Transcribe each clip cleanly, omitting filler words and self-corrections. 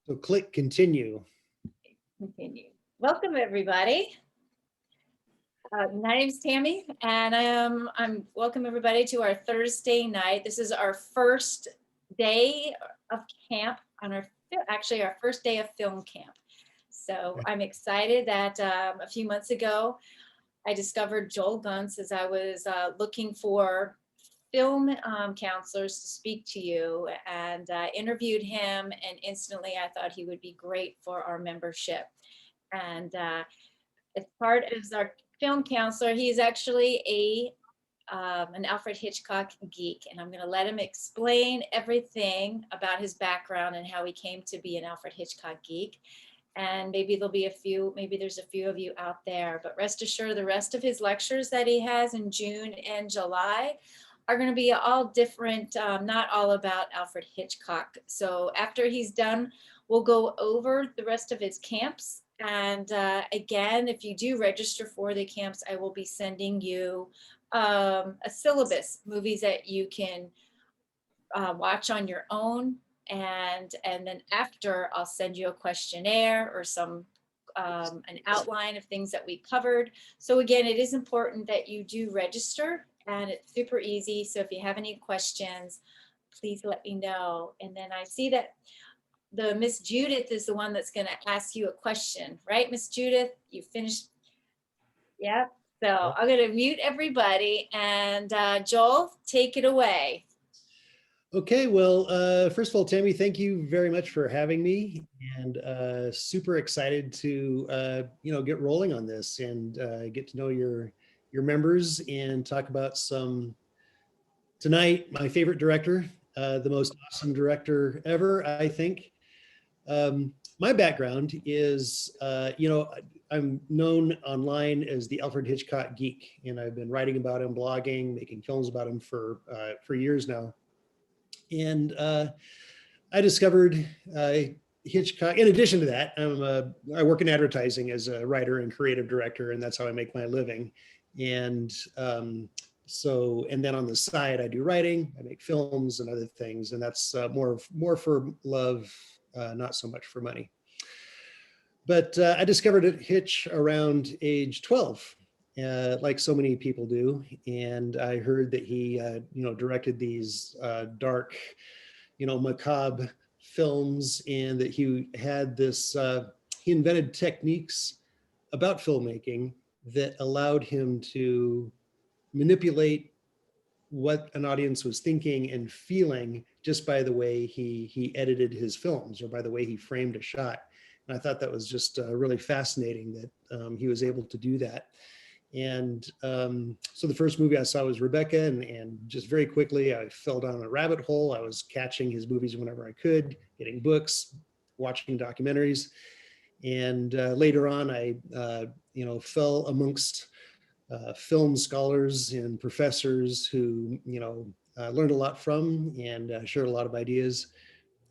So click continue. Continue. Welcome, everybody. My name's Tammy, and I'm welcome everybody to our Thursday night. This is our first day of camp on actually our first day of film camp. So I'm excited that a few months ago I discovered Joel Gunz as I was looking for film counselors to speak to you, and interviewed him, and instantly I thought he would be great for our membership. And as part of our film counselor, he's actually an Alfred Hitchcock geek, and I'm going to let him explain everything about his background and how he came to be an Alfred Hitchcock geek. And maybe there's a few of you out there, but rest assured the rest of his lectures that he has in June and July are going to be all different, not all about Alfred Hitchcock. So after he's done, we'll go over the rest of his camps. And again, if you do register for the camps, I will be sending you a syllabus, movies that you can watch on your own. And then after, I'll send you a questionnaire or an outline of things that we covered. So again, it is important that you do register, and it's super easy. So if you have any questions, please let me know. And then I see that the Miss Judith is the one that's going to ask you a question, right, Miss Judith? You finished? Yeah. So I'm going to mute everybody, and Joel, take it away. Okay, well, first of all, Tammy, thank you very much for having me, and super excited to get rolling on this and get to know your members and talk about tonight, my favorite director, the most awesome director ever, I think. My background is, I'm known online as the Alfred Hitchcock geek, and I've been writing about him, blogging, making films about him for years now. And I discovered Hitchcock. In addition to that, I work in advertising as a writer and creative director, and that's how I make my living. And and then on the side, I do writing, I make films and other things, and that's more for love, not so much for money. But I discovered Hitch around age 12, like so many people do. And I heard that he, directed these dark, macabre films, and that he had he invented techniques about filmmaking that allowed him to manipulate what an audience was thinking and feeling just by the way he edited his films, or by the way he framed a shot. And I thought that was just really fascinating that he was able to do that. And so the first movie I saw was Rebecca, and just very quickly I fell down a rabbit hole. I was catching his movies whenever I could, getting books, watching documentaries. And later on, I fell amongst film scholars and professors who learned a lot from, and shared a lot of ideas.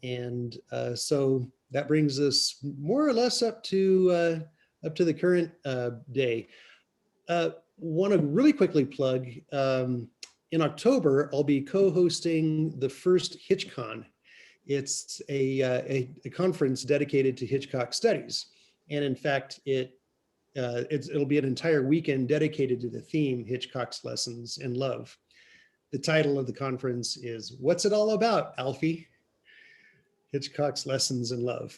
And so that brings us more or less up to the current day. Want to really quickly plug, in October, I'll be co-hosting the first HitchCon. It's a conference dedicated to Hitchcock studies. And in fact, it'll be an entire weekend dedicated to the theme Hitchcock's Lessons in Love. The title of the conference is "What's It All About, Alfie?" Hitchcock's Lessons in Love.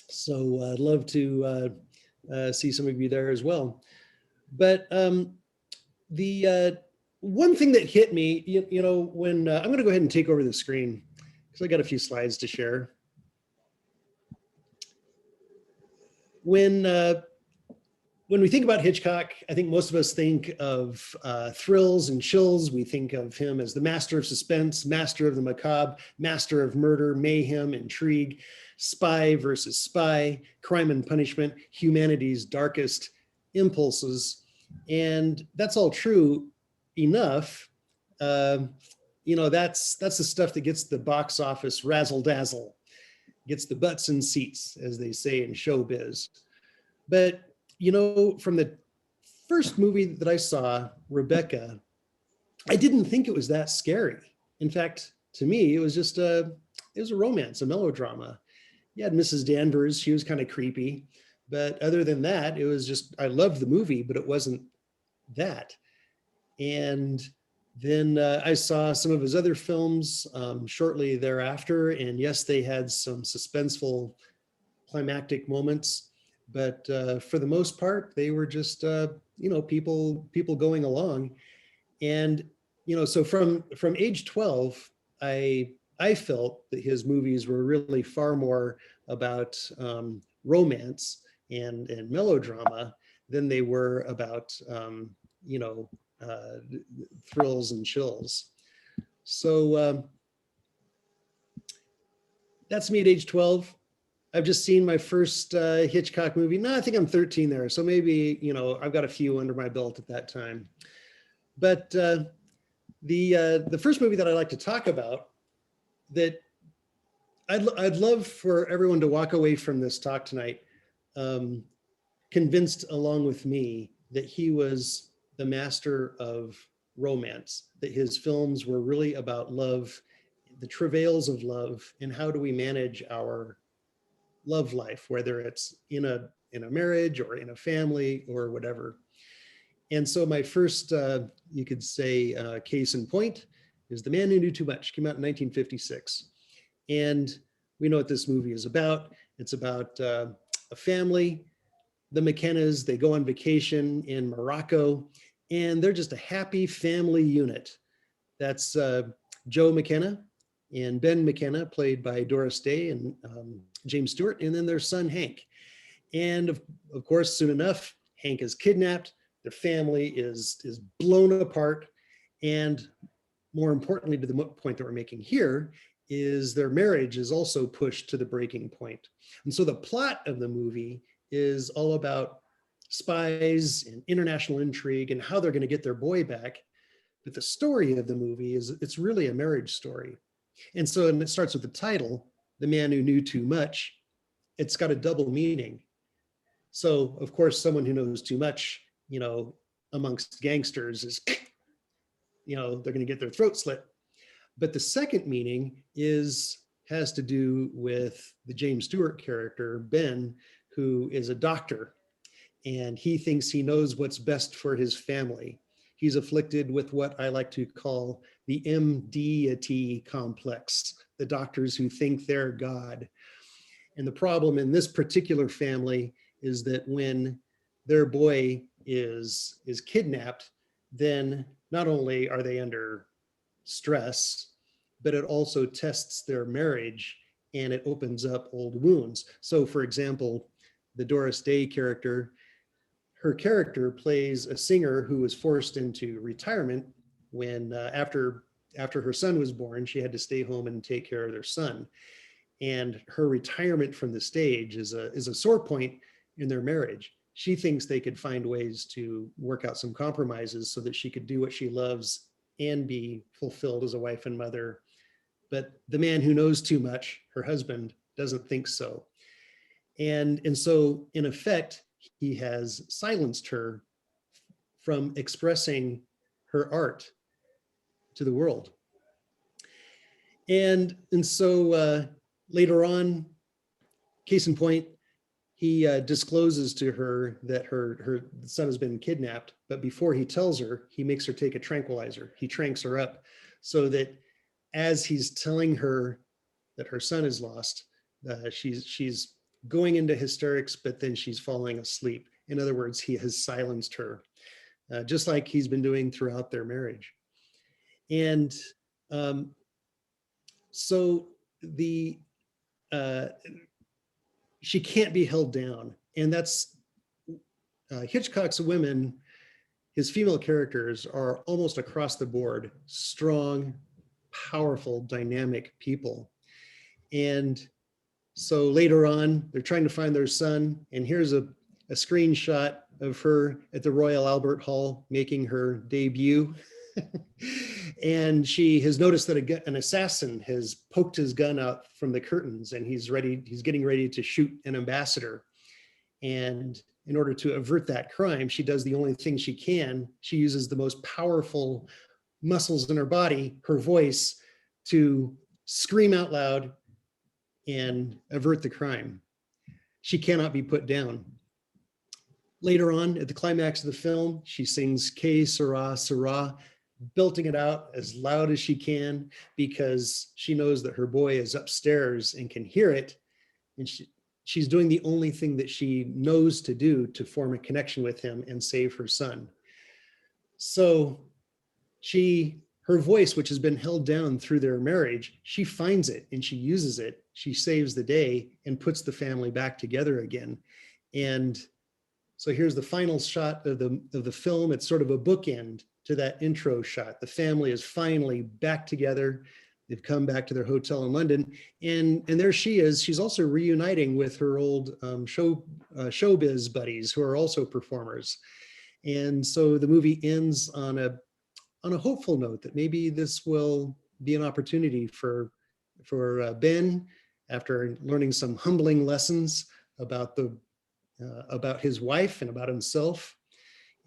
So I'd love to see some of you there as well. But the one thing that hit me, when I'm going to go ahead and take over the screen because I got a few slides to share. When we think about Hitchcock, I think most of us think of thrills and chills. We think of him as the master of suspense, master of the macabre, master of murder, mayhem, intrigue, spy versus spy, crime and punishment, humanity's darkest impulses. And that's all true enough. That's the stuff that gets the box office razzle dazzle, gets the butts in seats, as they say in showbiz. But from the first movie that I saw, Rebecca, I didn't think it was that scary. In fact, to me, it was just a romance, a melodrama. You had Mrs. Danvers, she was kind of creepy. But other than that, it was just, I loved the movie, but it wasn't that. And then I saw some of his other films shortly thereafter. And yes, they had some suspenseful climactic moments, but for the most part, they were just, people going along. And, so from age 12, I felt that his movies were really far more about romance and melodrama than they were about, you know, uh, thrills and chills. So that's me at age 12. I've just seen my first Hitchcock movie. No, I think I'm 13 there. So maybe, I've got a few under my belt at that time. But the first movie that I'd like to talk about that I'd love for everyone to walk away from this talk tonight convinced along with me that he was the master of romance, that his films were really about love, the travails of love, and how do we manage our love life, whether it's in a marriage or in a family or whatever. And so my first, you could say, case in point is The Man Who Knew Too Much. Came out in 1956. And we know what this movie is about. It's about a family, the McKennas. They go on vacation in Morocco, and they're just a happy family unit. That's Joe McKenna and Ben McKenna, played by Doris Day and James Stewart, and then their son, Hank. And of course, soon enough, Hank is kidnapped. Their family is blown apart. And more importantly, to the point that we're making here, is their marriage is also pushed to the breaking point. And so the plot of the movie is all about spies and international intrigue and how they're going to get their boy back. But the story of the movie is, it's really a marriage story. And so, and it starts with the title, The Man Who Knew Too Much. It's got a double meaning. So of course, someone who knows too much, amongst gangsters is, they're going to get their throat slit. But the second meaning has to do with the James Stewart character, Ben, who is a doctor, and he thinks he knows what's best for his family. He's afflicted with what I like to call the MD-ity complex, the doctors who think they're God. And the problem in this particular family is that when their boy is kidnapped, then not only are they under stress, but it also tests their marriage and it opens up old wounds. So for example, the Doris Day character, her character plays a singer who was forced into retirement when after her son was born, she had to stay home and take care of their son. And her retirement from the stage is a sore point in their marriage. She thinks they could find ways to work out some compromises so that she could do what she loves and be fulfilled as a wife and mother. But the man who knows too much, her husband, doesn't think so. And so in effect, he has silenced her from expressing her art to the world. And so later on, case in point, he discloses to her that her son has been kidnapped, but before he tells her, he makes her take a tranquilizer. He tranks her up so that as he's telling her that her son is lost, she's going into hysterics, but then she's falling asleep. In other words, he has silenced her, just like he's been doing throughout their marriage. And so she can't be held down. And that's Hitchcock's Women, his female characters are almost across the board, strong, powerful, dynamic people. And so later on, they're trying to find their son. And here's a screenshot of her at the Royal Albert Hall making her debut. And she has noticed that an assassin has poked his gun out from the curtains and he's getting ready to shoot an ambassador. And in order to avert that crime, she does the only thing she can. She uses the most powerful muscles in her body, her voice, to scream out loud, and avert the crime. She cannot be put down. Later on, at the climax of the film, she sings "Que Sera, Sera," belting it out as loud as she can because she knows that her boy is upstairs and can hear it. And she's doing the only thing that she knows to do to form a connection with him and save her son. So her voice, which has been held down through their marriage, she finds it and she uses it. She saves the day and puts the family back together again. And so here's the final shot of the film. It's sort of a bookend to that intro shot. The family is finally back together. They've come back to their hotel in London, and there she is. She's also reuniting with her old showbiz buddies who are also performers. And so the movie ends on a hopeful note that maybe this will be an opportunity for Ben, after learning some humbling lessons about his wife and about himself,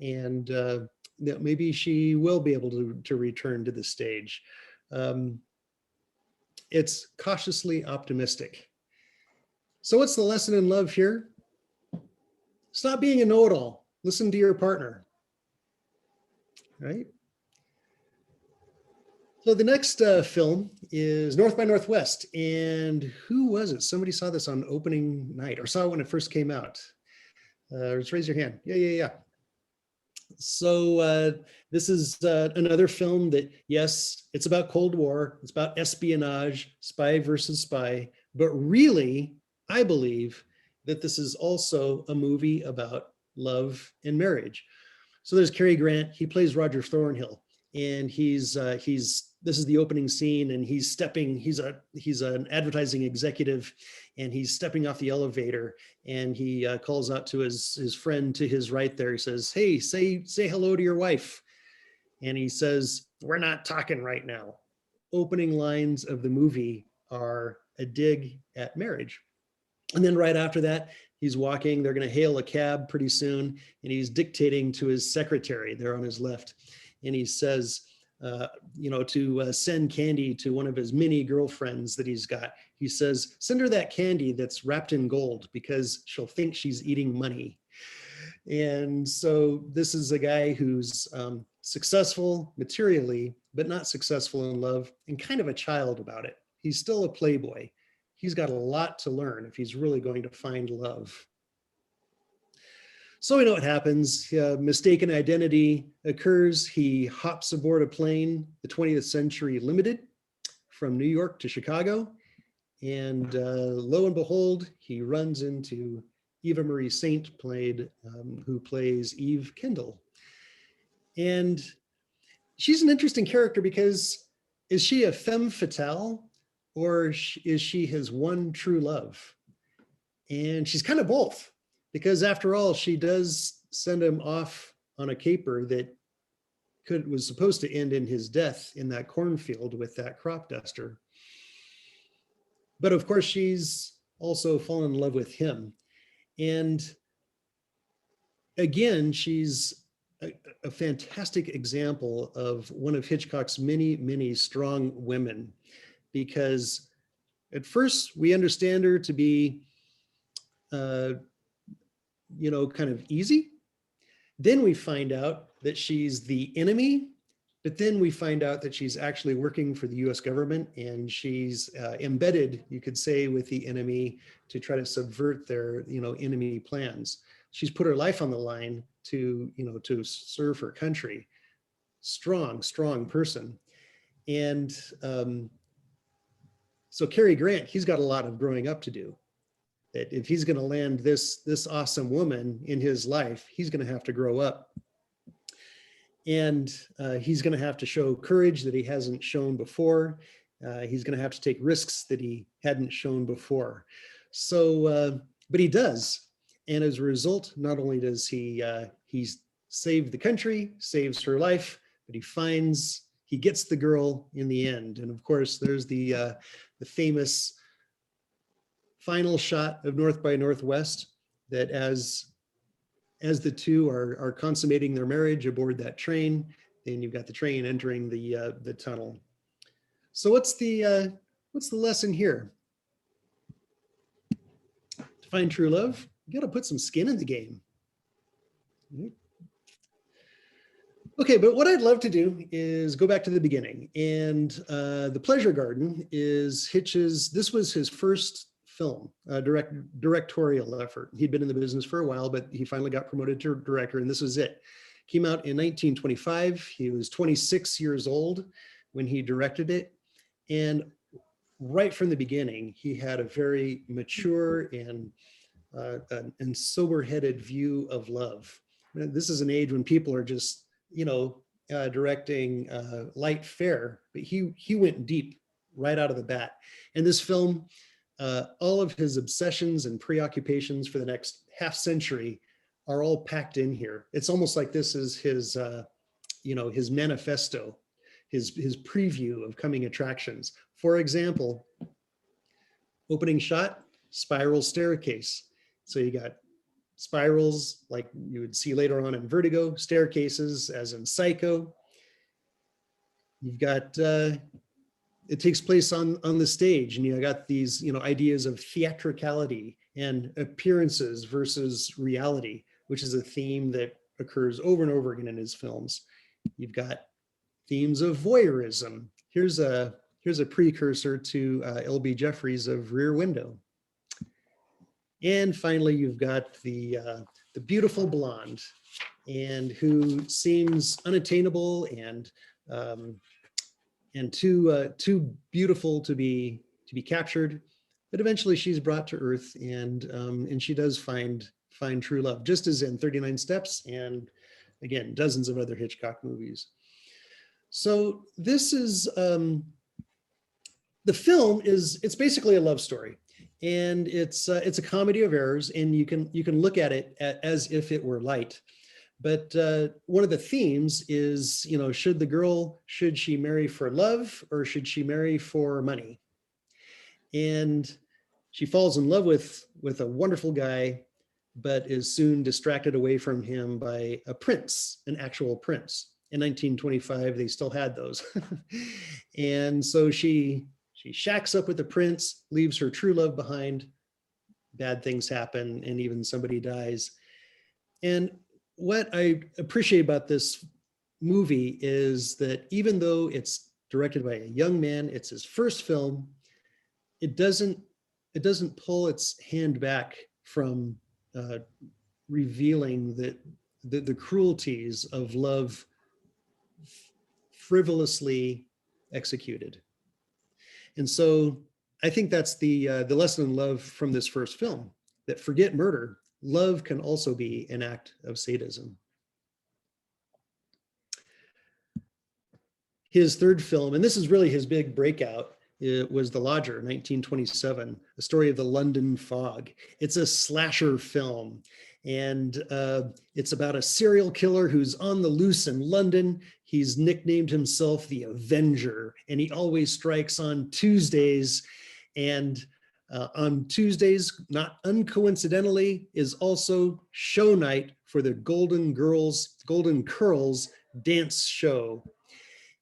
and that maybe she will be able to return to the stage. It's cautiously optimistic. So what's the lesson in love here? Stop being a know-it-all. Listen to your partner, right? So the next film is North by Northwest. And who was it? Somebody saw this on opening night or saw it when it first came out. Just raise your hand. Yeah. So this is another film that, yes, it's about Cold War. It's about espionage, spy versus spy. But really, I believe that this is also a movie about love and marriage. So there's Cary Grant. He plays Roger Thornhill, and this is the opening scene, and he's an advertising executive, and he's stepping off the elevator, and he calls out to his friend to his right there. He says, "Hey, say hello to your wife." And he says, "We're not talking right now." Opening lines of the movie are a dig at marriage. And then right after that, he's walking, they're going to hail a cab pretty soon, and he's dictating to his secretary there on his left. And he says, to send candy to one of his many girlfriends that he's got. He says, "Send her that candy that's wrapped in gold because she'll think she's eating money." And so this is a guy who's successful materially, but not successful in love, and kind of a child about it. He's still a playboy. He's got a lot to learn if he's really going to find love. So we know what happens. Mistaken identity occurs. He hops aboard a plane, the 20th Century Limited, from New York to Chicago. And lo and behold, he runs into Eva Marie Saint, who plays Eve Kendall. And she's an interesting character because is she a femme fatale, or is she his one true love? And she's kind of both, because after all, she does send him off on a caper that was supposed to end in his death in that cornfield with that crop duster. But of course, she's also fallen in love with him. And again, she's a fantastic example of one of Hitchcock's many, many strong women, because at first we understand her to be, kind of easy. Then we find out that she's the enemy, but then we find out that she's actually working for the US government, and she's embedded, you could say, with the enemy to try to subvert their, enemy plans. She's put her life on the line to serve her country. Strong, strong person. And so Cary Grant, he's got a lot of growing up to do. That if he's going to land this awesome woman in his life, he's going to have to grow up. And he's going to have to show courage that he hasn't shown before. He's going to have to take risks that he hadn't shown before. So, but he does. And as a result, not only does he's saved the country, saves her life, but he gets the girl in the end. And of course, there's the famous final shot of North by Northwest, that as the two are consummating their marriage aboard that train, then you've got the train entering the tunnel. So what's the lesson here? To find true love, you got to put some skin in the game. Okay, but what I'd love to do is go back to the beginning. And The Pleasure Garden is Hitch's, this was his first film, directorial effort. He'd been in the business for a while, but he finally got promoted to director, and this was it. Came out in 1925. He was 26 years old when he directed it. And right from the beginning, he had a very mature and sober-headed view of love. This is an age when people are just, directing light fare, but he went deep right out of the bat. And this film, all of his obsessions and preoccupations for the next half century are all packed in here. It's almost like this is his, his manifesto, his preview of coming attractions. For example, opening shot, spiral staircase. So you got spirals like you would see later on in Vertigo, staircases as in Psycho. You've got, it takes place on the stage, and you got these, ideas of theatricality and appearances versus reality, which is a theme that occurs over and over again in his films. You've got themes of voyeurism. Here's a precursor to L.B. Jeffries of Rear Window. And finally, you've got the beautiful blonde, and who seems unattainable and too beautiful to be captured, but eventually she's brought to earth, and she does find true love, just as in 39 Steps, and again, dozens of other Hitchcock movies. So this is the film it's basically a love story. And it's a comedy of errors, and you can look at it as if it were light. But one of the themes is, should she marry for love, or should she marry for money? And she falls in love with a wonderful guy, but is soon distracted away from him by a prince, an actual prince. In 1925, they still had those. And so she shacks up with the prince, leaves her true love behind. Bad things happen, and even somebody dies. And what I appreciate about this movie is that even though it's directed by a young man, it's his first film, it doesn't pull its hand back from revealing the cruelties of love frivolously executed. And so I think that's the lesson in love from this first film, that forget murder, love can also be an act of sadism. His third film, and this is really his big breakout, it was The Lodger, 1927, a story of the London fog. It's a slasher film, and it's about a serial killer who's on the loose in London. He's nicknamed himself the Avenger, and he always strikes on Tuesdays. And on Tuesdays, not uncoincidentally, is also show night for the Golden Curls dance show.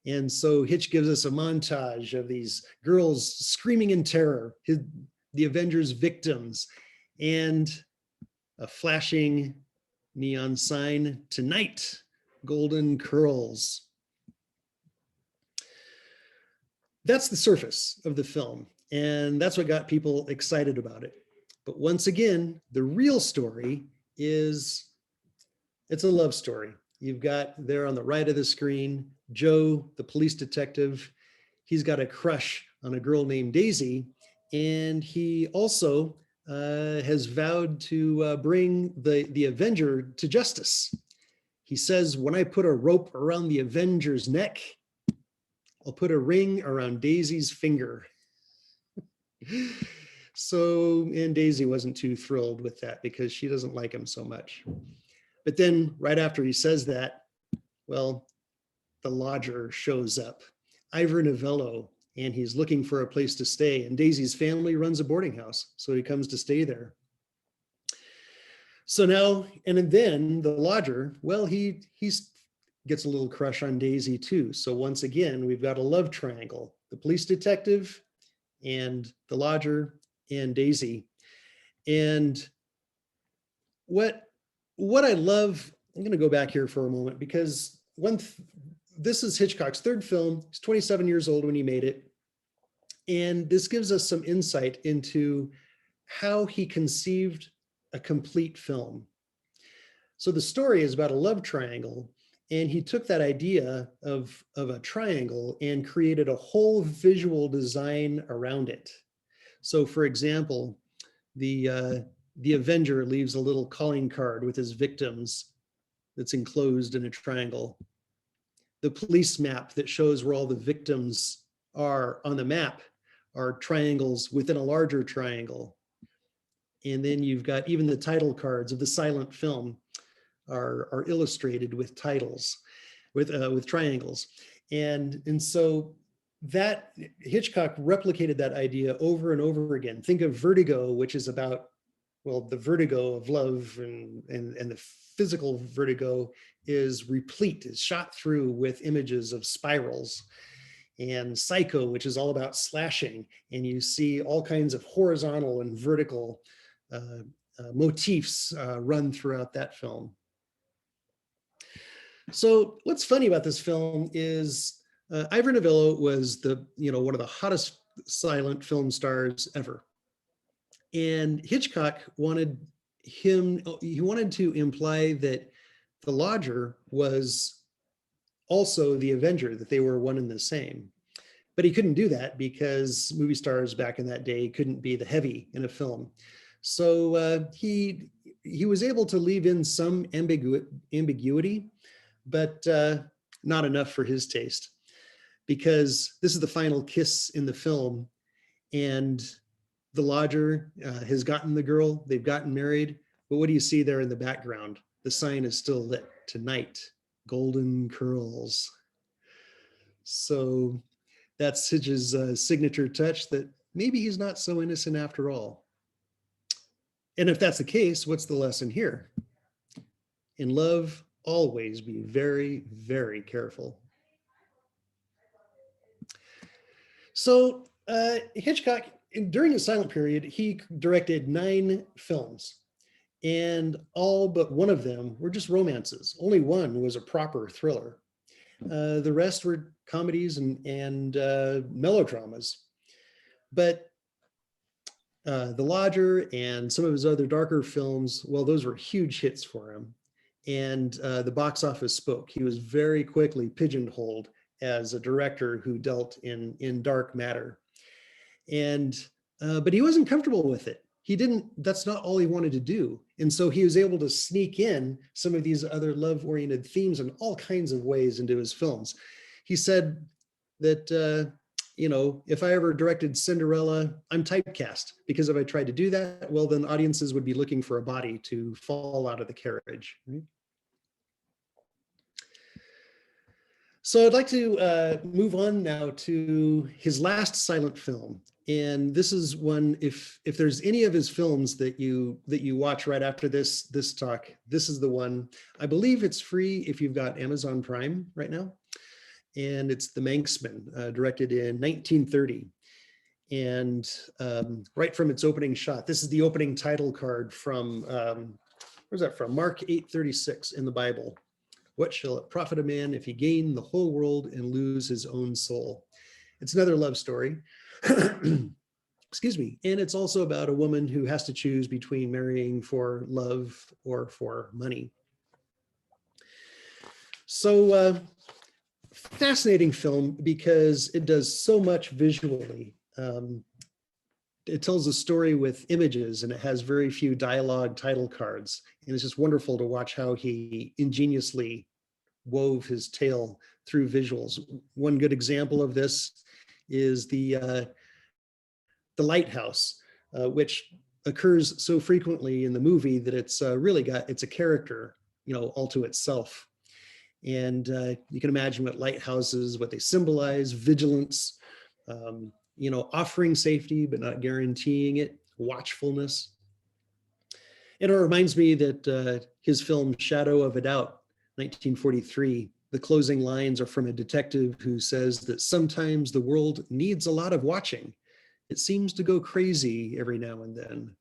And so Hitch gives us a montage of these girls screaming in terror, the Avengers victims, and a flashing neon sign, tonight, Golden Curls. That's the surface of the film, and that's what got people excited about it. But once again, the real story is, it's a love story. You've got there on the right of the screen, Joe, the police detective. He's got a crush on a girl named Daisy, and he also has vowed to bring the Avenger to justice. He says, when I put a rope around the Avenger's neck, I'll put a ring around Daisy's finger. So, and Daisy wasn't too thrilled with that because she doesn't like him so much. But then right after he says that, well, the lodger shows up, Ivor Novello, and he's looking for a place to stay. And Daisy's family runs a boarding house, so he comes to stay there. So now, and then the lodger, well, he gets a little crush on Daisy too. So once again, we've got a love triangle, the police detective and the lodger and Daisy. And what I love, I'm going to go back here for a moment because this is Hitchcock's third film. He's 27 years old when he made it. And this gives us some insight into how he conceived a complete film. So the story is about a love triangle, and he took that idea of a triangle and created a whole visual design around it. So for example, the Avenger leaves a little calling card with his victims that's enclosed in a triangle. The police map that shows where all the victims are on the map are triangles within a larger triangle. And then you've got even the title cards of the silent film are illustrated with titles, with triangles. And so that Hitchcock replicated that idea over and over again. Think of Vertigo, which is about, well, the vertigo of love, and the physical vertigo is replete, is shot through with images of spirals. And Psycho, which is all about slashing, and you see all kinds of horizontal and vertical motifs run throughout that film. So what's funny about this film is Ivor Novello was one of the hottest silent film stars ever. And Hitchcock wanted to imply that the lodger was also the Avenger, that they were one and the same. But he couldn't do that because movie stars back in that day couldn't be the heavy in a film. So he was able to leave in some ambiguity, but not enough for his taste, because this is the final kiss in the film, and the lodger has gotten the girl, they've gotten married, but what do you see there in the background? The sign is still lit, tonight, golden curls. So that's Hitch's signature touch, that maybe he's not so innocent after all. And if that's the case, what's the lesson here? In love, always be very, very careful. So Hitchcock, during his silent period, he directed 9 films, and all but one of them were just romances. Only one was a proper thriller. The rest were comedies and melodramas. But The Lodger and some of his other darker films, well, those were huge hits for him. And the box office spoke. He was very quickly pigeonholed as a director who dealt in dark matter. And but he wasn't comfortable with it. That's not all he wanted to do. And so he was able to sneak in some of these other love-oriented themes in all kinds of ways into his films. He said that, if I ever directed Cinderella, I'm typecast, because if I tried to do that, well, then audiences would be looking for a body to fall out of the carriage. Right? So I'd like to move on now to his last silent film. And this is one, if there's any of his films that you watch right after this talk, this is the one. I believe it's free if you've got Amazon Prime right now. And it's The Manxman, directed in 1930. And right from its opening shot, this is the opening title card from, where's that from? Mark 8:36 in the Bible. What shall it profit a man if he gain the whole world and lose his own soul? It's another love story. Excuse me. And it's also about a woman who has to choose between marrying for love or for money. So fascinating film because it does so much visually. It tells a story with images, and it has very few dialogue title cards. And it's just wonderful to watch how he ingeniously wove his tale through visuals. One good example of this is the lighthouse, which occurs so frequently in the movie that it's it's a character, all to itself. And you can imagine what lighthouses, what they symbolize: vigilance, offering safety but not guaranteeing it, watchfulness. And it reminds me that his film Shadow of a Doubt, 1943, the closing lines are from a detective who says that sometimes the world needs a lot of watching. It seems to go crazy every now and then.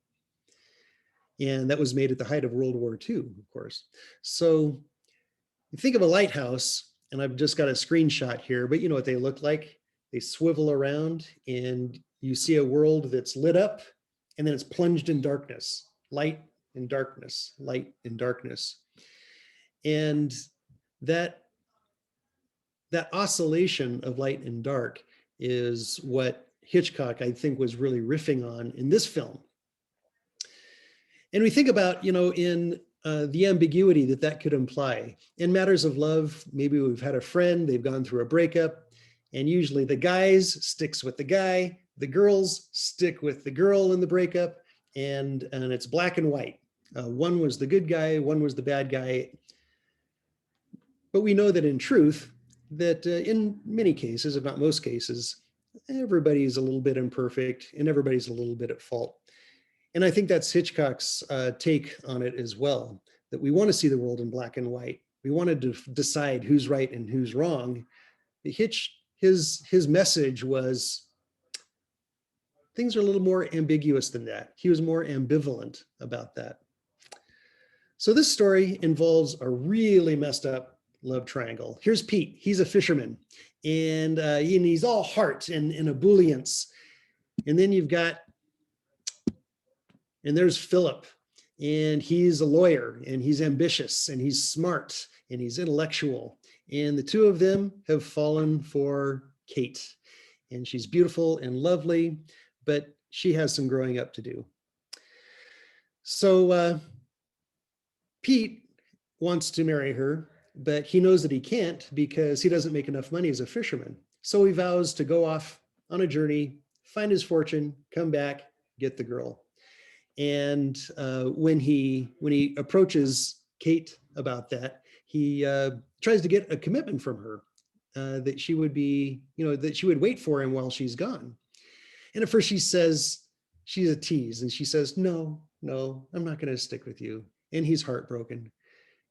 And that was made at the height of World War II, of course. So you think of a lighthouse, and I've just got a screenshot here, but you know what they look like? They swivel around and you see a world that's lit up and then it's plunged in darkness, light and darkness, light and darkness. And that oscillation of light and dark is what Hitchcock, I think, was really riffing on in this film. And we think about, in the ambiguity that could imply. In matters of love, maybe we've had a friend, they've gone through a breakup, and usually the guys sticks with the guy, the girls stick with the girl in the breakup, and it's black and white. One was the good guy, one was the bad guy. But we know that in truth, that in many cases, if not most cases, everybody's a little bit imperfect and everybody's a little bit at fault. And I think that's Hitchcock's take on it as well, that we want to see the world in black and white. We wanted to decide who's right and who's wrong. His message was, things are a little more ambiguous than that. He was more ambivalent about that. So this story involves a really messed up love triangle. Here's Pete, he's a fisherman, and he's all heart and ebullience. And then you've got, and there's Philip, and he's a lawyer, and he's ambitious, and he's smart, and he's intellectual. And the two of them have fallen for Kate. And she's beautiful and lovely, but she has some growing up to do. So Pete wants to marry her, but he knows that he can't because he doesn't make enough money as a fisherman. So he vows to go off on a journey, find his fortune, come back, get the girl. And when he approaches Kate about that, he tries to get a commitment from her that she would be, that she would wait for him while she's gone. And at first she says, she's a tease, and she says, no, I'm not going to stick with you. And he's heartbroken.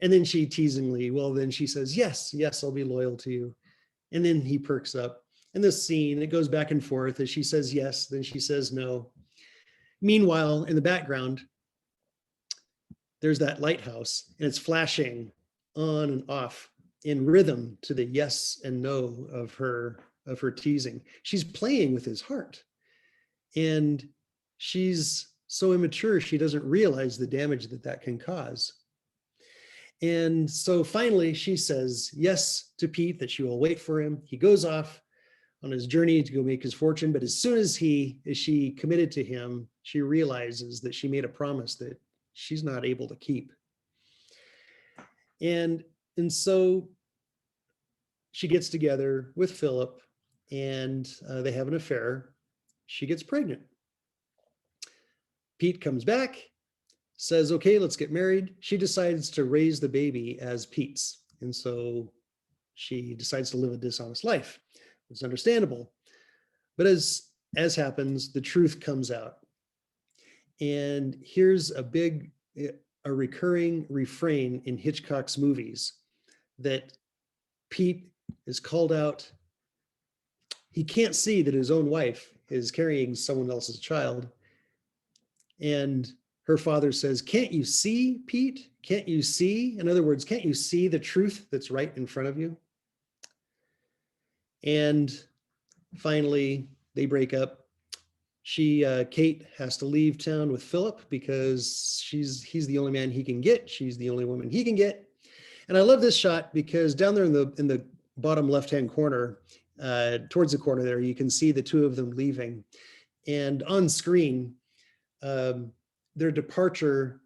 And then she teasingly, then she says, yes, I'll be loyal to you. And then he perks up. And this scene, it goes back and forth as she says yes, then she says no. Meanwhile, in the background, there's that lighthouse, and it's flashing on and off in rhythm to the yes and no of her teasing. She's playing with his heart, and she's so immature she doesn't realize the damage that can cause. And so finally, she says yes to Pete, that she will wait for him. He goes off on his journey to go make his fortune. But as soon as she committed to him, she realizes that she made a promise that she's not able to keep. And so she gets together with Philip, and they have an affair. She gets pregnant. Pete comes back, says, okay, let's get married. She decides to raise the baby as Pete's. And so she decides to live a dishonest life. It's understandable. But as happens, the truth comes out. And here's a recurring refrain in Hitchcock's movies, that Pete is called out. He can't see that his own wife is carrying someone else's child. And her father says, can't you see, Pete? Can't you see? In other words, can't you see the truth that's right in front of you? And finally, they break up. Kate has to leave town with Philip because he's the only man he can get. She's the only woman he can get. And I love this shot because down there in the bottom left-hand corner, towards the corner there, you can see the two of them leaving. And on screen, their departure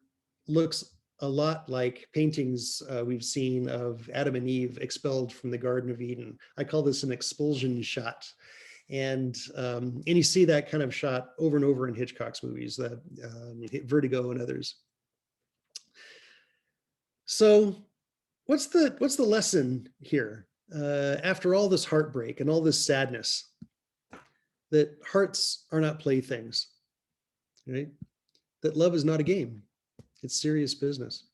looks a lot like paintings we've seen of Adam and Eve expelled from the Garden of Eden. I call this an expulsion shot. And you see that kind of shot over and over in Hitchcock's movies, Vertigo and others. So what's the lesson here? After all this heartbreak and all this sadness, that hearts are not playthings, right? That love is not a game. It's serious business.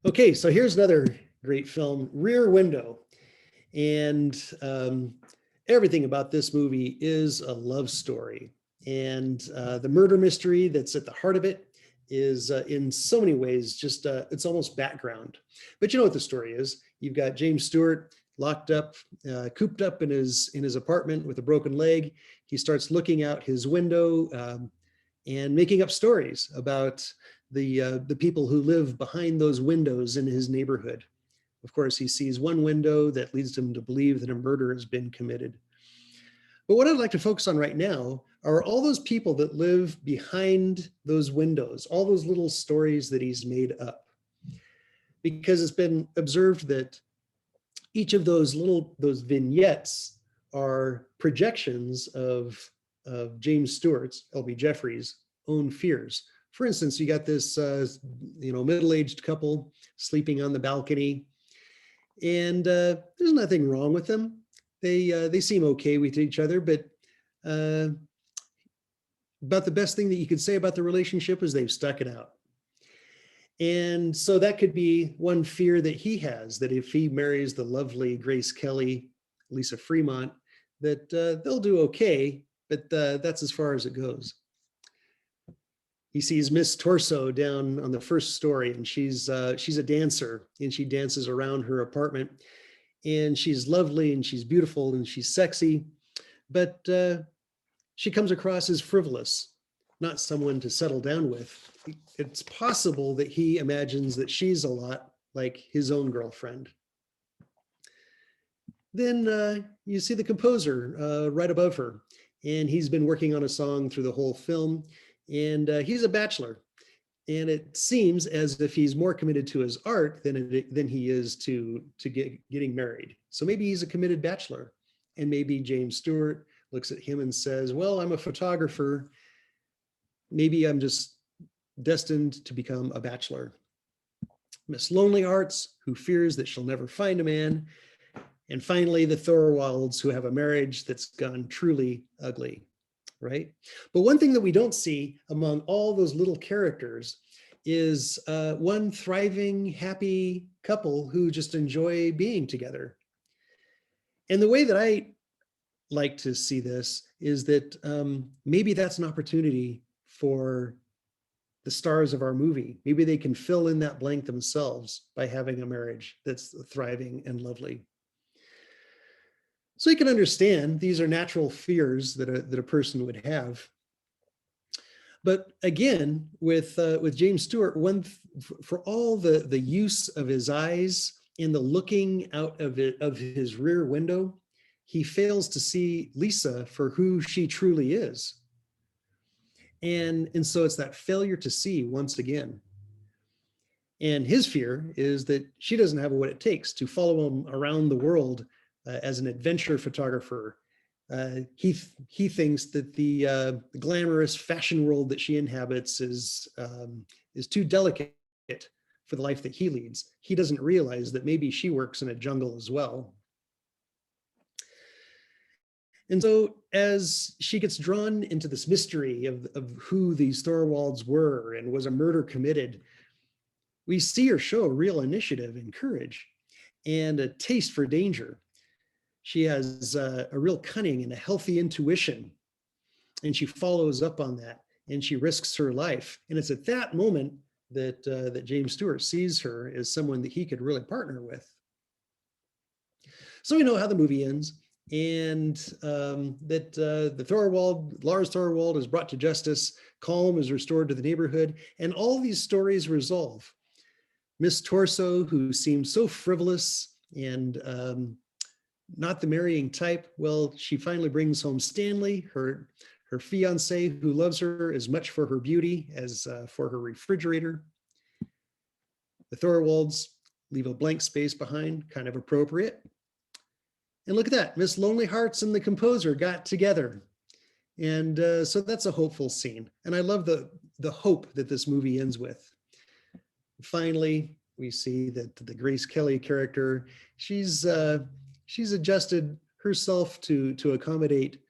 Okay, so here's another great film, Rear Window. And everything about this movie is a love story. And the murder mystery that's at the heart of it is in so many ways just it's almost background. But you know what the story is. You've got James Stewart locked up, cooped up in his apartment with a broken leg. He starts looking out his window and making up stories about the people who live behind those windows in his neighborhood. Of course, he sees one window that leads him to believe that a murder has been committed. But what I'd like to focus on right now are all those people that live behind those windows, all those little stories that he's made up. Because it's been observed that each of those vignettes are projections of James Stewart's, L.B. Jeffries' own fears. For instance, you got this middle-aged couple sleeping on the balcony, and there's nothing wrong with them. They seem okay with each other, but about the best thing that you could say about the relationship is they've stuck it out. And so that could be one fear that he has, that if he marries the lovely Grace Kelly, Lisa Fremont, that they'll do okay, but that's as far as it goes. He sees Miss Torso down on the first story, and she's a dancer, and she dances around her apartment, and she's lovely, and she's beautiful, and she's sexy, but she comes across as frivolous, not someone to settle down with. It's possible that he imagines that she's a lot like his own girlfriend. Then you see the composer right above her, and he's been working on a song through the whole film, and he's a bachelor. And it seems as if he's more committed to his art than he is to getting married. So maybe he's a committed bachelor, and maybe James Stewart looks at him and says, well, I'm a photographer. Maybe I'm just destined to become a bachelor. Miss Lonely Hearts, who fears that she'll never find a man. And finally, the Thorwalds, who have a marriage that's gone truly ugly, right? But one thing that we don't see among all those little characters is one thriving, happy couple who just enjoy being together. And the way that I like to see this is that maybe that's an opportunity for the stars of our movie. Maybe they can fill in that blank themselves by having a marriage that's thriving and lovely. So you can understand these are natural fears that a person would have. But again, with James Stewart, for all the use of his eyes and the looking out of his rear window, he fails to see Lisa for who she truly is. And so it's that failure to see once again. And his fear is that she doesn't have what it takes to follow him around the world as an adventure photographer. He thinks that the glamorous fashion world that she inhabits is too delicate for the life that he leads. He doesn't realize that maybe she works in a jungle as well. And so as she gets drawn into this mystery of who these Thorwalds were and was a murder committed, we see her show real initiative and courage and a taste for danger. She has a real cunning and a healthy intuition, and she follows up on that, and she risks her life. And it's at that moment that James Stewart sees her as someone that he could really partner with. So we know how the movie ends, and that Lars Thorwald is brought to justice, calm is restored to the neighborhood, and all these stories resolve. Miss Torso, who seems so frivolous and not the marrying type, well, she finally brings home Stanley, her fiance, who loves her as much for her beauty as for her refrigerator. The Thorwalds leave a blank space behind, kind of appropriate. And look at that, Miss Lonely Hearts and the composer got together. And so that's a hopeful scene. And I love the hope that this movie ends with. Finally, we see that the Grace Kelly character, she's adjusted herself to accommodate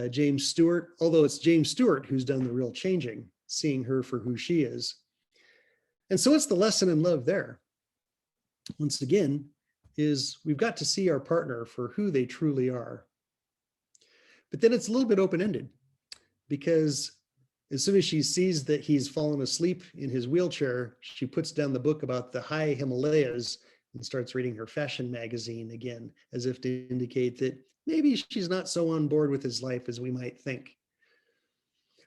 James Stewart, although it's James Stewart who's done the real changing, seeing her for who she is. And so it's the lesson in love there. Once again, is we've got to see our partner for who they truly are. But then it's a little bit open-ended. because as soon as she sees that he's fallen asleep in his wheelchair, she puts down the book about the high Himalayas and starts reading her fashion magazine again, as if to indicate that maybe she's not so on board with his life as we might think.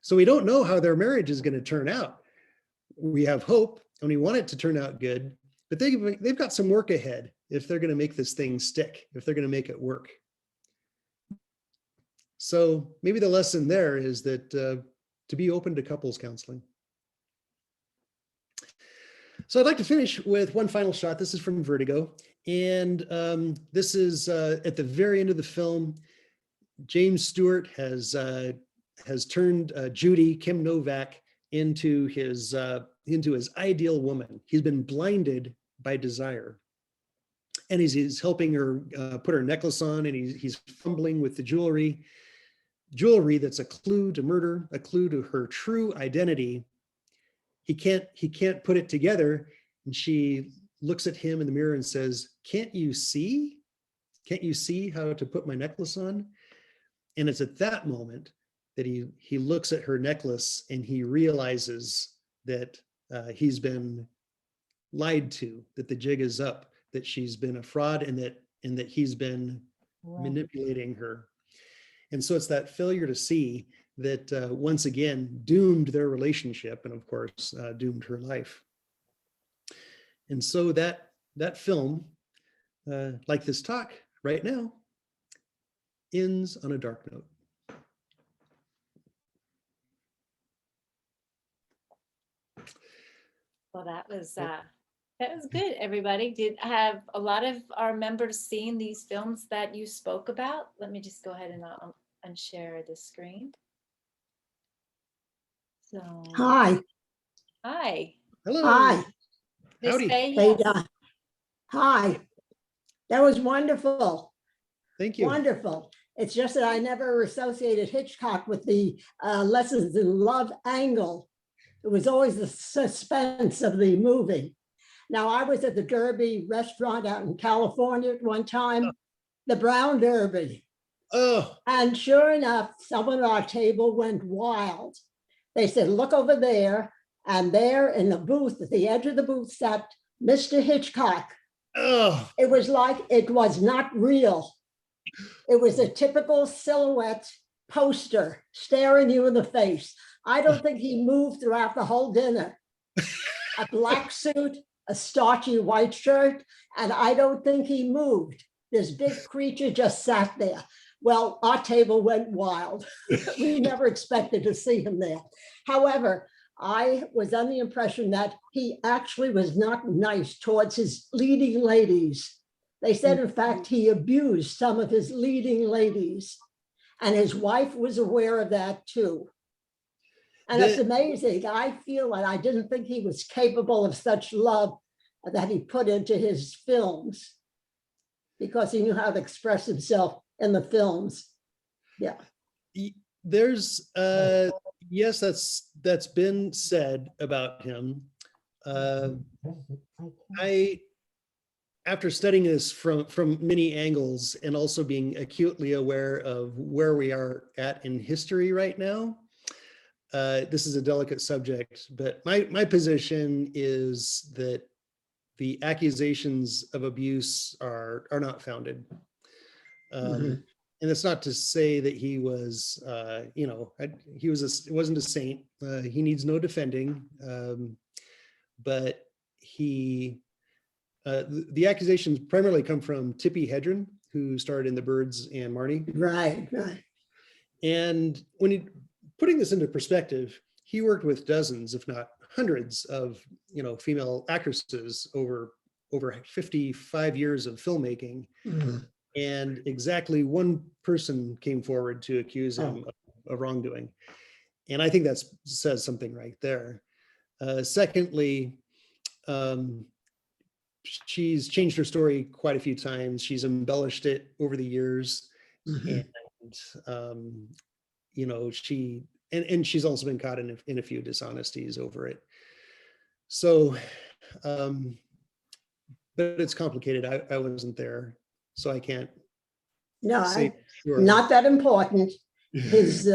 So we don't know how their marriage is going to turn out. We have hope and we want it to turn out good, but they've got some work ahead if they're going to make this thing stick, if they're going to make it work. So maybe the lesson there is that to be open to couples counseling. So I'd like to finish with one final shot. This is from Vertigo. And this is at the very end of the film. James Stewart has turned Judy, Kim Novak, into his ideal woman. He's been blinded by desire. And he's helping her put her necklace on, and he's fumbling with the jewelry that's a clue to murder, a clue to her true identity. He can't put it together. And she looks at him in the mirror and says, can't you see? Can't you see how to put my necklace on? And it's at that moment that he looks at her necklace and he realizes that he's been lied to, that the jig is up, that she's been a fraud, and that he's been manipulating her. And so it's that failure to see that once again doomed their relationship, and of course doomed her life. And so that film, like this talk right now, ends on a dark note. Well, that was good, everybody. Did have a lot of our members seen these films that you spoke about? Let me just go ahead and unshare the screen. So Hi. Hi. Hello. Hi. Just Howdy. say Hey, yes. hi. That was wonderful. Thank you. Wonderful. It's just that I never associated Hitchcock with the lessons in love angle. It was always the suspense of the movie. Now, I was at the Derby restaurant out in California at one time, the Brown Derby. Oh, And sure enough, someone at our table went wild. They said, look over there. And there in the booth, at the edge of the booth, sat Mr. Hitchcock. oh, It was like it was not real. It was a typical silhouette poster staring you in the face. I don't think he moved throughout the whole dinner. A black suit, a starchy white shirt, and I don't think he moved. This big creature just sat there. Well, our table went wild. We never expected to see him there. However, I was under the impression that he actually was not nice towards his leading ladies. They said, in fact, he abused some of his leading ladies, and his wife was aware of that too. And it's amazing. I feel that I didn't think he was capable of such love that he put into his films, because he knew how to express himself in the films. Yeah. There's yes, that's been said about him. After studying this from many angles and also being acutely aware of where we are at in history right now, this is a delicate subject, but my position is that the accusations of abuse are not founded. And it's not to say that he was, it wasn't a saint. He needs no defending, but the accusations primarily come from Tippi Hedren, who starred in The Birds and Marnie. Right. And putting this into perspective, he worked with dozens, if not hundreds, of female actresses over 55 years of filmmaking. And exactly one person came forward to accuse him of wrongdoing. And I think that says something right there. Secondly, she's changed her story quite a few times. She's embellished it over the years. And, she's also been caught in a few dishonesties over it. So, but it's complicated. I wasn't there, so I can't No, say sure. not that important. His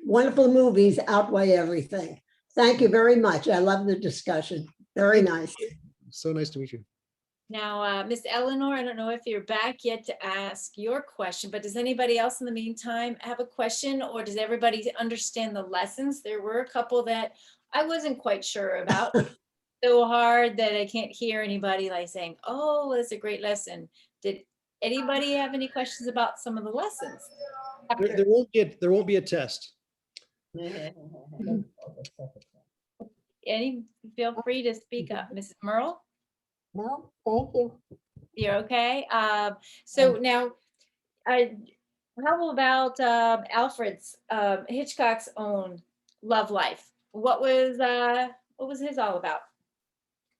Wonderful movies outweigh everything. Thank you very much. I love the discussion. Very nice. So nice to meet you. Now, Miss Eleanor, I don't know if you're back yet to ask your question, but does anybody else in the meantime have a question, or does everybody understand the lessons? There were a couple that I wasn't quite sure about. So hard that I can't hear anybody like saying, oh, that's a great lesson. Did anybody have any questions about some of the lessons? There won't be a test. Any, feel free to speak up. Mrs. Merle, No, thank you. you're okay. So now, how about Alfred's, Hitchcock's own love life? What was his all about?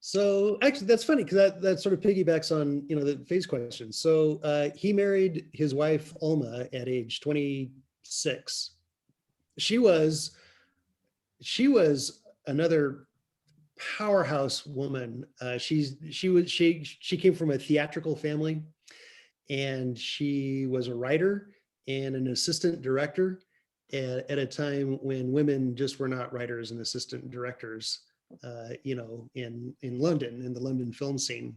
So actually, that's funny because that sort of piggybacks on the phase question. So he married his wife Alma at age 26. She was another powerhouse woman. She came from a theatrical family, and she was a writer and an assistant director at a time when women just were not writers and assistant directors. In London, in the London film scene.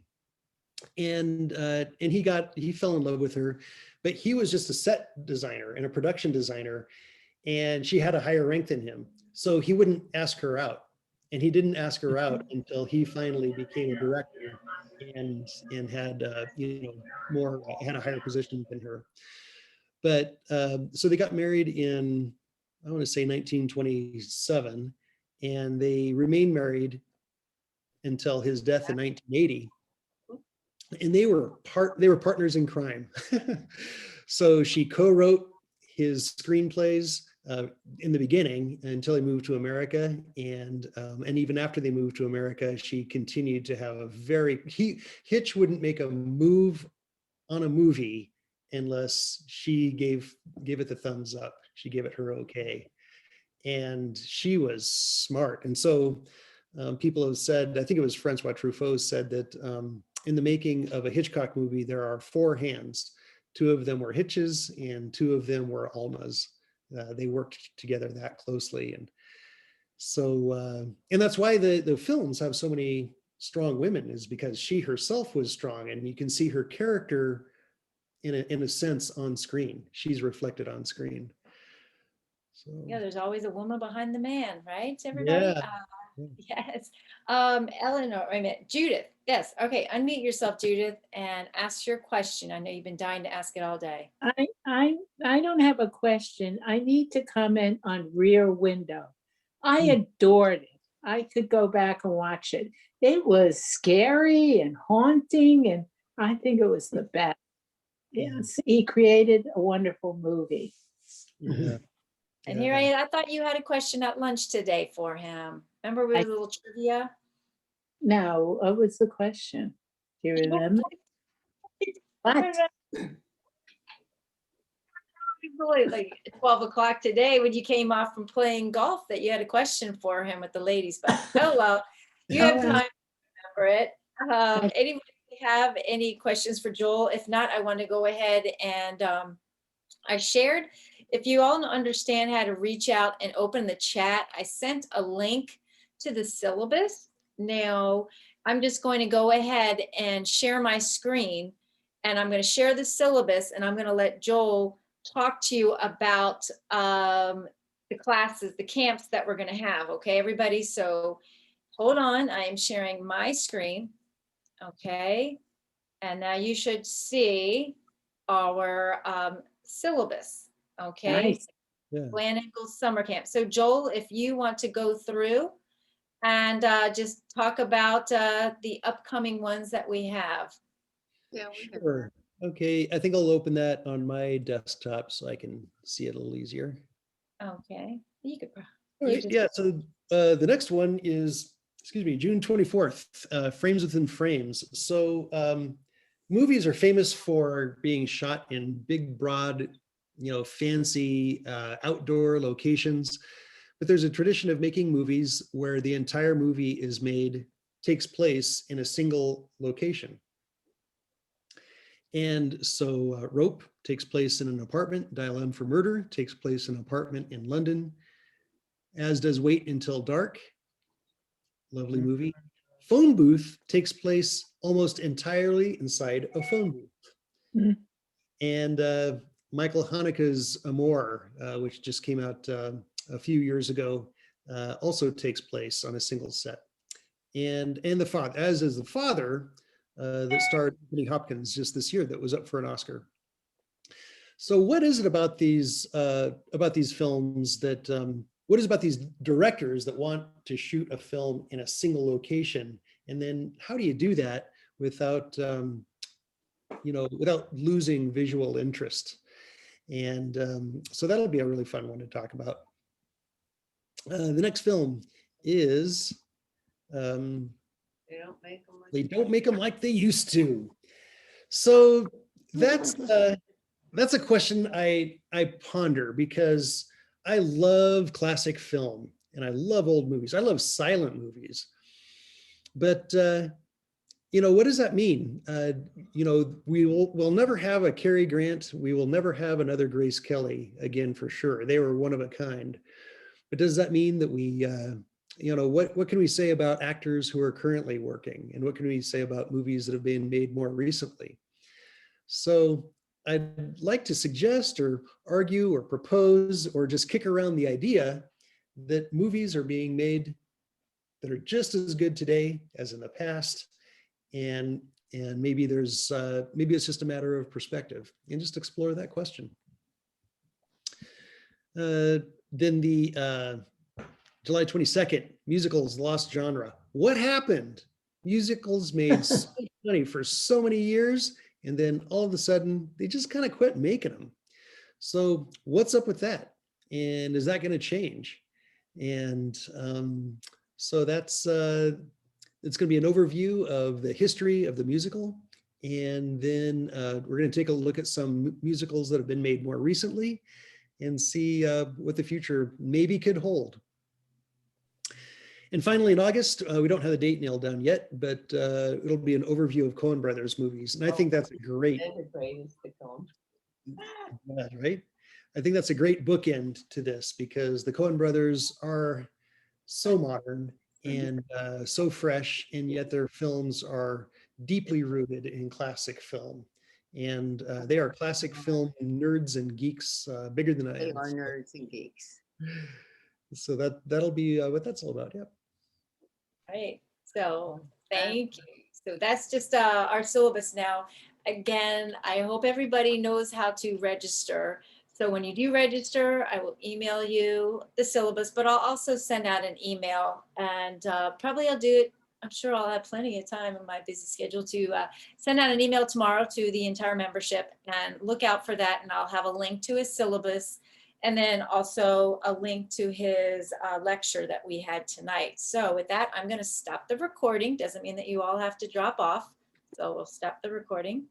And he fell in love with her, but he was just a set designer and a production designer, and she had a higher rank than him. So he wouldn't ask her out. And he didn't ask her out until he finally became a director and had had a higher position than her. But so they got married in, I want to say 1927. And they remained married until his death in 1980. And they were partners in crime. So she co-wrote his screenplays in the beginning until he moved to America, and even after they moved to America, she continued to have Hitch wouldn't make a move on a movie unless she gave it the thumbs up. She gave it her okay. And she was smart. And so people have said, I think it was Francois Truffaut said that in the making of a Hitchcock movie, there are 4 hands. 2 of them were Hitch's and 2 of them were Alma's. They worked together that closely. And so, and that's why the films have so many strong women, is because she herself was strong, and you can see her character in a sense on screen. She's reflected on screen. So, Yeah, there's always a woman behind the man, right, everybody? Yeah. Yes. Eleanor, I mean, Judith. Yes. Okay. Unmute yourself, Judith, and ask your question. I know you've been dying to ask it all day. I don't have a question. I need to comment on Rear Window. I adored it. I could go back and watch it. It was scary and haunting, and I think it was the best. Yes, he created a wonderful movie. Yeah. And here I thought you had a question at lunch today for him. Remember with a little trivia? Now, what was the question? Do you remember? What? Like 12 o'clock today when you came off from playing golf, that you had a question for him with the ladies, but oh well, you have time to remember it. Anybody have any questions for Joel? If not, I want to go ahead and I shared, if you all understand how to reach out and open the chat, I sent a link to the syllabus. Now I'm just going to go ahead and share my screen, and I'm going to share the syllabus, and I'm going to let Joel talk to you about the classes, the camps that we're going to have. Okay, everybody. So hold on. I am sharing my screen. Okay. And now you should see our syllabus. Okay. Nice. Yeah. Gleneagles summer camp. So Joel, if you want to go through and just talk about the upcoming ones that we have. Yeah, Sure. Okay, I think I'll open that on my desktop so I can see it a little easier. Okay. You could. All right, yeah, so the next one is, June 24th, Frames Within Frames. So movies are famous for being shot in big, broad, fancy outdoor locations. But there's a tradition of making movies where the entire movie takes place in a single location. And so Rope takes place in an apartment. Dial M for Murder takes place in an apartment in London, as does Wait Until Dark. Lovely movie. Phone Booth takes place almost entirely inside a phone booth. Mm. And Michael Haneke's Amour, which just came out a few years ago, also takes place on a single set. And the father, as is the father, that starred Anthony Hopkins just this year, that was up for an Oscar. So what is it about these films that what is about these directors that want to shoot a film in a single location? And then how do you do that without without losing visual interest? And so that'll be a really fun one to talk about. The next film is They don't make them. They Don't Make Them Like They Used to. So that's a question I ponder, because I love classic film and I love old movies. I love silent movies. But what does that mean? We'll never have a Cary Grant. We will never have another Grace Kelly again, for sure. They were one of a kind. But does that mean that we, what can we say about actors who are currently working? And what can we say about movies that have been made more recently? So I'd like to suggest or argue or propose or just kick around the idea that movies are being made that are just as good today as in the past. And maybe it's just a matter of perspective, and just explore that question. Then the July 22nd, musicals lost genre. What happened? Musicals made so much money for so many years, and then all of a sudden they just kind of quit making them. So what's up with that? And is that going to change? And so that's it's going to be an overview of the history of the musical. And then we're going to take a look at some musicals that have been made more recently and see what the future maybe could hold. And finally, in August, we don't have the date nailed down yet, but it'll be an overview of Coen Brothers movies. And I think that's a great, They're the greatest to come. yeah, right? I think that's a great bookend to this, because the Coen Brothers are so modern and so fresh, and yet their films are deeply rooted in classic film. And they are classic film nerds and geeks, bigger than I They am. are nerds and geeks. So that'll be what that's all about. Yep. Right, so thank you. So that's just our syllabus now. Again, I hope everybody knows how to register. So when you do register, I will email you the syllabus, but I'll also send out an email, and probably I'll do it. I'm sure I'll have plenty of time in my busy schedule to send out an email tomorrow to the entire membership, and look out for that. And I'll have a link to his syllabus, and then also a link to his lecture that we had tonight. So with that, I'm going to stop the recording. Doesn't mean that you all have to drop off. So we'll stop the recording.